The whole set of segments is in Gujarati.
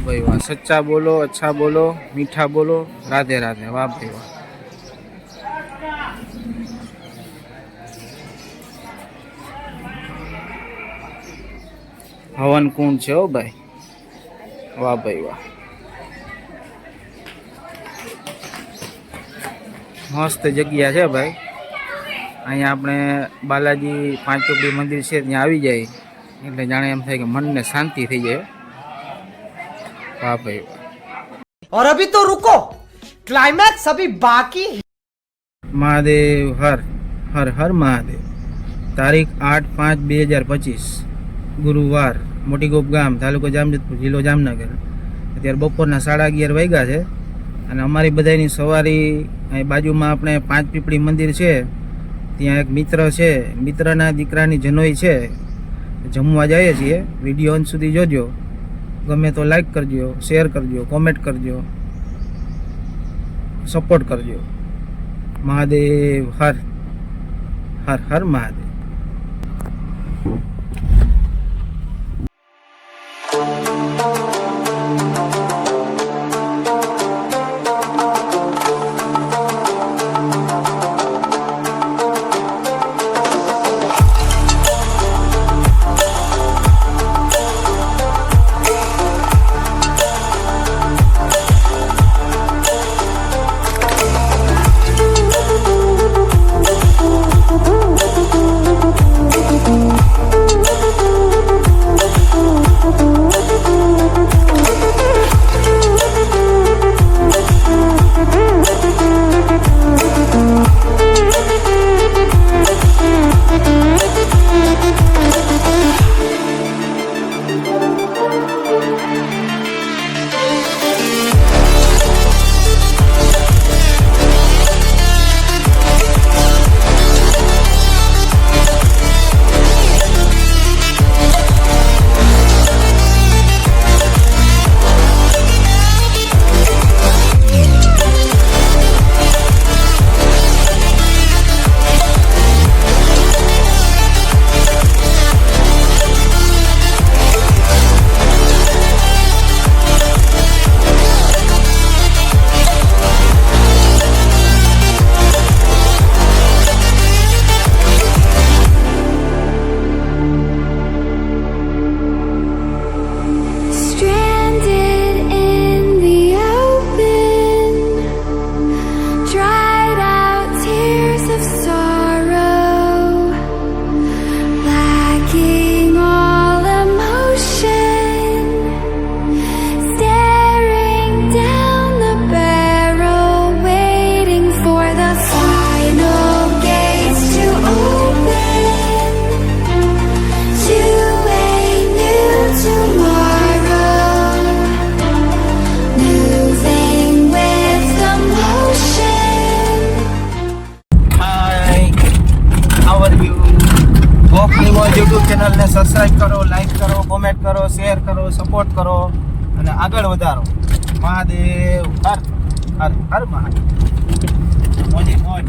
भाई वाह, सच्चा बोलो, अच्छा बोलो, मीठा बोलो, राधे राधे। वाह भाई वाह। हवन कुंड है भाई। वाह भाई वाह, मस्त जग्या है भाई। अँ अपने बालाजी पांच ચોપડી मंदिर है त्या આવી જાય એટલે જાણે એમ થાય કે મનને શાંતિ થઈ જાય। वाह भाई वाह। और अभी तो रुको, क्लाइमैक्स अभी बाकी। महादेव हर हर हर महादेव। तारीख 8/5/2025 गुरुवार, मोटी गोप गाम, तालुको जामजोधपुर, जिल्लो जामनगर। अत्यारे बपोરના 11:30 वाग्या છે અને અમારી બધાની સવારી અહીં બાજુમાં આપણે પાંચ પીપળી મંદિર છે ત્યાં એક મિત્ર છે, મિત્રના દીકરાની જનોઈ છે, જમવા જઈએ છીએ। વિડીયો અંત સુધી જોજો, ગમે તો લાઈક કરજો, શેર કરજો, કોમેન્ટ કરજો, સપોર્ટ કરજો। महादेव हर हर हर महादेव। यूट्यूब चैनल ने सब्सक्राइब करो, लाइक करो, कमेंट करो, शेयर करो, सपोर्ट करो અને આગળ વધારો। મહાદેવ હર હર હર મહાદેવ। મોજે મોજ।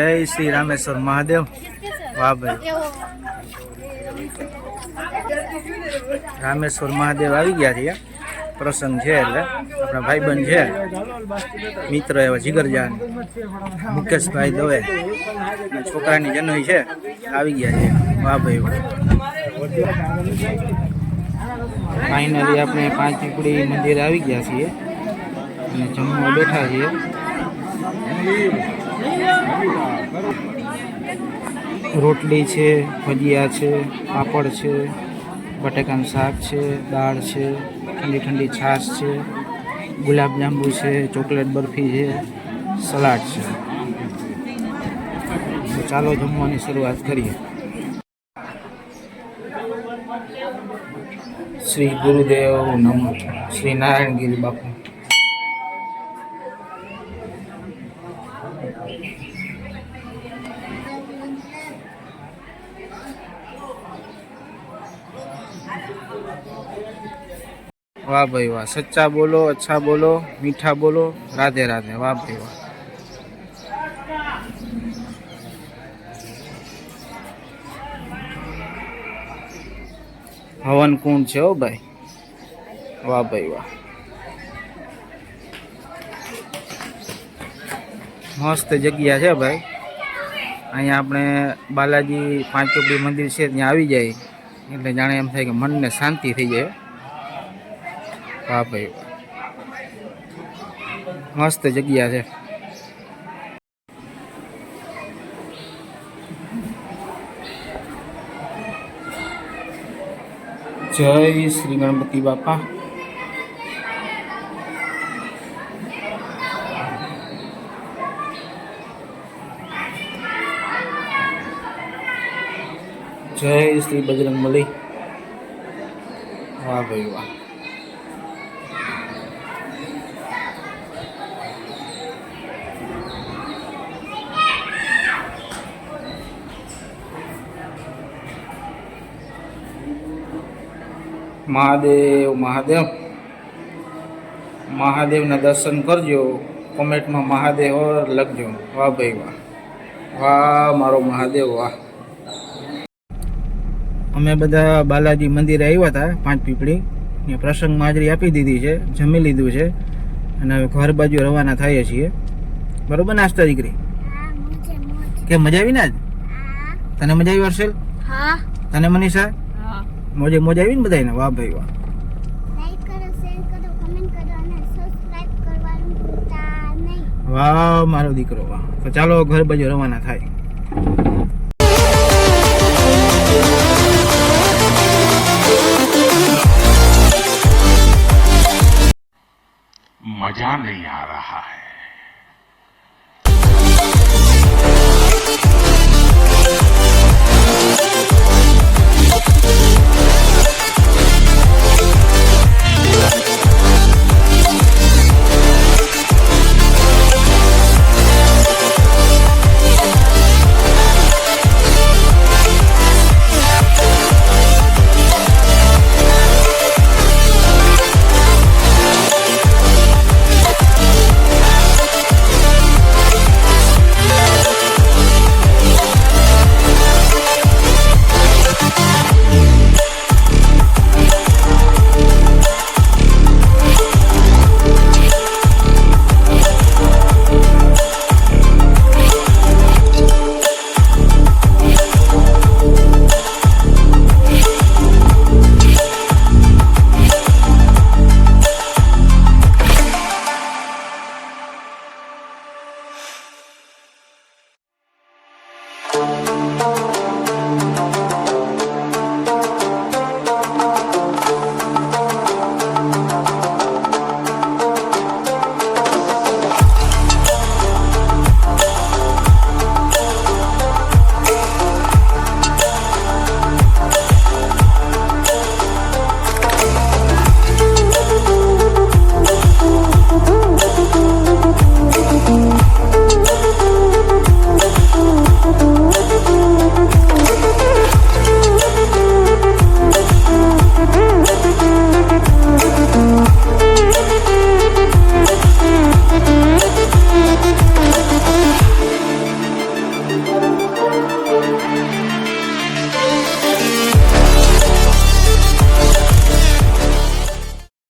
जय श्री रामेश्वर महादेव। वाह भाई, रामेश्वर महादेव આવી ગયા છે। પ્રસંગ છે એટલે આપણા ભાઈબંધ છે, મિત્ર એવા જીગરજાન મુકેશભાઈ દવે છોકરાની જનોઈ છે, આવી ગયા છે। વાહ ભાઈ, ફાઇનલી આપણે પાંચ પીપળી મંદિર આવી ગયા છીએ અને જમવા બેઠા છીએ। રોટલી છે, ભજીયા છે, પાપડ છે, બટેકાનું શાક છે, દાળ છે। ઠંડી ઠંડી છાશ છે, ગુલાબ જાંબુ છે, ચોકલેટ બરફી છે, સલાડ છે. તો ચાલો જમવાની શરૂઆત કરીએ. શ્રી ગુરુદેવ નમઃ. શ્રી નારાયણગીરી બાપુ. વાહ ભાઈ વાહ, સચ્ચા બોલો, અચ્છા બોલો, મીઠા બોલો, રાધે રાધે. વાહ ભાઈ વાહ. હવન કુંડ છે હો ભાઈ. વાહ ભાઈ વાહ. મસ્ત જગ્યા છે ભાઈ. અહીંયા આપણે બાલાજી પાંચ ચોપડી મંદિર છે ત્યાં આવી જાય એટલે જાણે એમ થાય કે મનને શાંતિ થઈ જાય. વાહ ભાઈ વાહ. મસ્ત જગ્યા છે. જય શ્રી ગણપતિ બાપા. જય શ્રી બજરંગબલી. વાહ ભાઈ વાહ. મહાદેવ મહાદેવ. મહાદેવના દર્શન કરજો. કોમેન્ટમાં મહાદેવ લખજો. વાહ ભાઈ વાહ. વાહ મારો મહાદેવ વાહ. અમે બધા બાલાજી મંદિરે આવ્યા હતા પાંચ પીપળી. ત્યાં પ્રસંગમાં હાજરી આપી દીધી છે, જમી લીધું છે અને હવે ઘર બાજુ રવાના થઈએ છીએ. બરોબર નાસ્તા દીકરી? કે મજા આવી ને આજ? તને મજા આવી હર્ષલ? હા. તને મનીષા? હા. મોજે મોજ આવી ને બધાને? વાહ ભાઈ વાહ. લાઈક કરો, શેર કરો, કમેન્ટ કરો અને સબસ્ક્રાઇબ કરવાનું ભૂલતા નહીં. વાહ મારો દીકરો વાહ. તો ચાલો ઘર બાજુ રવાના થાય. मजा नहीं आ रहा है.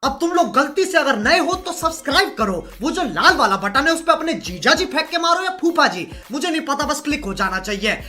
अब तुम लोग गलती से अगर नए हो तो सब्सक्राइब करो, वो जो लाल वाला बटन है उस पर अपने जीजा जी फेंक के मारो या फूफा जी, मुझे नहीं पता, बस क्लिक हो जाना चाहिए.